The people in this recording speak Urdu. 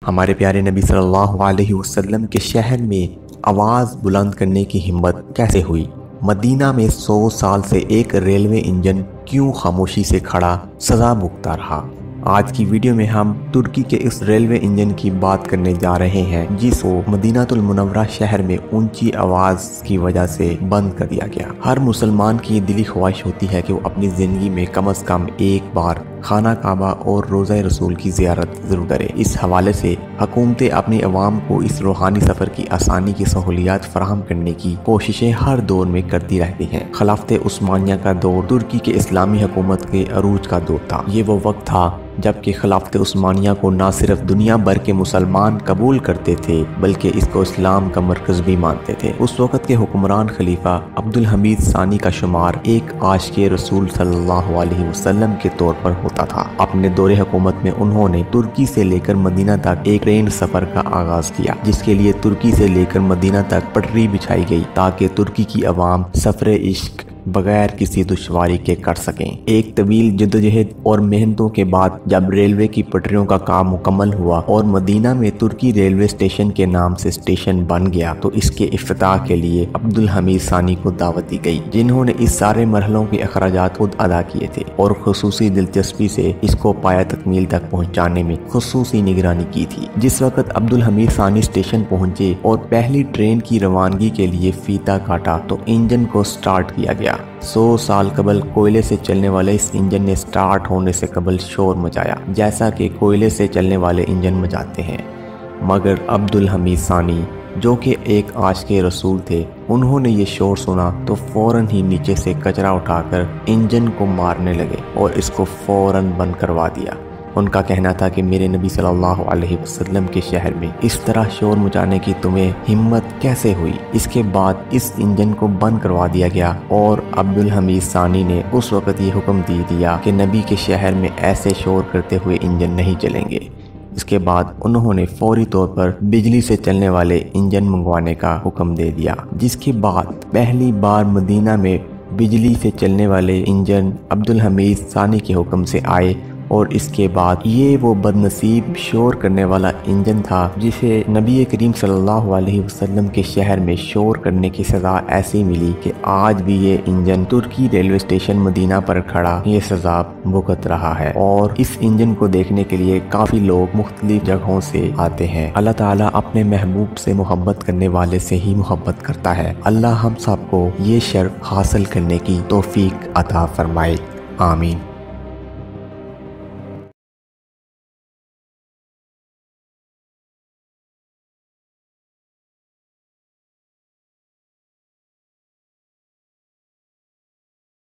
ہمارے پیارے نبی صلی اللہ علیہ وسلم کے شہر میں آواز بلند کرنے کی ہمت کیسے ہوئی؟ مدینہ میں 100 سال سے ایک ریلوے انجن کیوں خاموشی سے کھڑا سزا بھگتا رہا؟ آج کی ویڈیو میں ہم ترکی کے اس ریلوے انجن کی بات کرنے جا رہے ہیں جس کو مدینہ المنورہ شہر میں اونچی آواز کی وجہ سے بند کر دیا گیا۔ ہر مسلمان کی دلی خواہش ہوتی ہے کہ وہ اپنی زندگی میں کم از کم ایک بار خانہ کعبہ اور روضہ رسول کی زیارت ضرور کرے۔ اس حوالے سے حکومتیں اپنی عوام کو اس روحانی سفر کی آسانی کی سہولیات فراہم کرنے کی کوششیں ہر دور میں کرتی رہتی ہیں۔ خلافت عثمانیہ کا دور ترکی کے اسلامی حکومت کے عروج کا دور تھا۔ یہ وہ وقت تھا جبکہ خلافت عثمانیہ کو نہ صرف دنیا بھر کے مسلمان قبول کرتے تھے بلکہ اس کو اسلام کا مرکز بھی مانتے تھے۔ اس وقت کے حکمران خلیفہ عبدالحمید ثانی کا شمار ایک عاشق رسول صلی اللہ علیہ وسلم کے طور پر ہوتا تھا۔ اپنے دور حکومت میں انہوں نے ترکی سے لے کر مدینہ تک ایک ٹرین سفر کا آغاز کیا جس کے لیے ترکی سے لے کر مدینہ تک پٹری بچھائی گئی تاکہ ترکی کی عوام سفر عشق بغیر کسی دشواری کے کر سکیں۔ ایک طویل جدوجہد اور محنتوں کے بعد جب ریلوے کی پٹریوں کا کام مکمل ہوا اور مدینہ میں ترکی ریلوے اسٹیشن کے نام سے اسٹیشن بن گیا تو اس کے افتتاح کے لیے عبدالحمید ثانی کو دعوت دی گئی جنہوں نے اس سارے مرحلوں کے اخراجات خود ادا کیے تھے اور خصوصی دلچسپی سے اس کو پایہ تکمیل تک پہنچانے میں خصوصی نگرانی کی تھی۔ جس وقت عبدالحمید ثانی اسٹیشن پہنچے اور پہلی ٹرین کی روانگی کے لیے فیتہ کاٹا تو انجن کو سٹارٹ کیا گیا۔ 100 سال قبل کوئلے سے چلنے والے اس انجن نے سٹارٹ ہونے سے قبل شور مچایا جیسا کہ کوئلے سے چلنے والے انجن مچاتے ہیں، مگر عبدالحمید ثانی جو کہ ایک عاشق رسول تھے انہوں نے یہ شور سنا تو فوراً ہی نیچے سے کچرا اٹھا کر انجن کو مارنے لگے اور اس کو فوراً بند کروا دیا۔ ان کا کہنا تھا کہ میرے نبی صلی اللہ علیہ وسلم کے شہر میں اس طرح شور مچانے کی تمہیں ہمت کیسے ہوئی؟ اس کے بعد اس انجن کو بند کروا دیا گیا اور عبدالحمید ثانی نے اس وقت یہ حکم دیا کہ نبی کے شہر میں ایسے شور کرتے ہوئے انجن نہیں چلیں گے۔ اس کے بعد انہوں نے فوری طور پر بجلی سے چلنے والے انجن منگوانے کا حکم دے دیا، جس کے بعد پہلی بار مدینہ میں بجلی سے چلنے والے انجن عبدالحمید ثانی کے حکم سے آئے اور اس کے بعد یہ وہ بدنصیب شور کرنے والا انجن تھا جسے نبی کریم صلی اللہ علیہ وسلم کے شہر میں شور کرنے کی سزا ایسی ملی کہ آج بھی یہ انجن ترکی ریلوے اسٹیشن مدینہ پر کھڑا یہ سزا بھگت رہا ہے اور اس انجن کو دیکھنے کے لیے کافی لوگ مختلف جگہوں سے آتے ہیں۔ اللہ تعالیٰ اپنے محبوب سے محبت کرنے والے سے ہی محبت کرتا ہے۔ اللہ ہم سب کو یہ شرف حاصل کرنے کی توفیق عطا فرمائے، آمین۔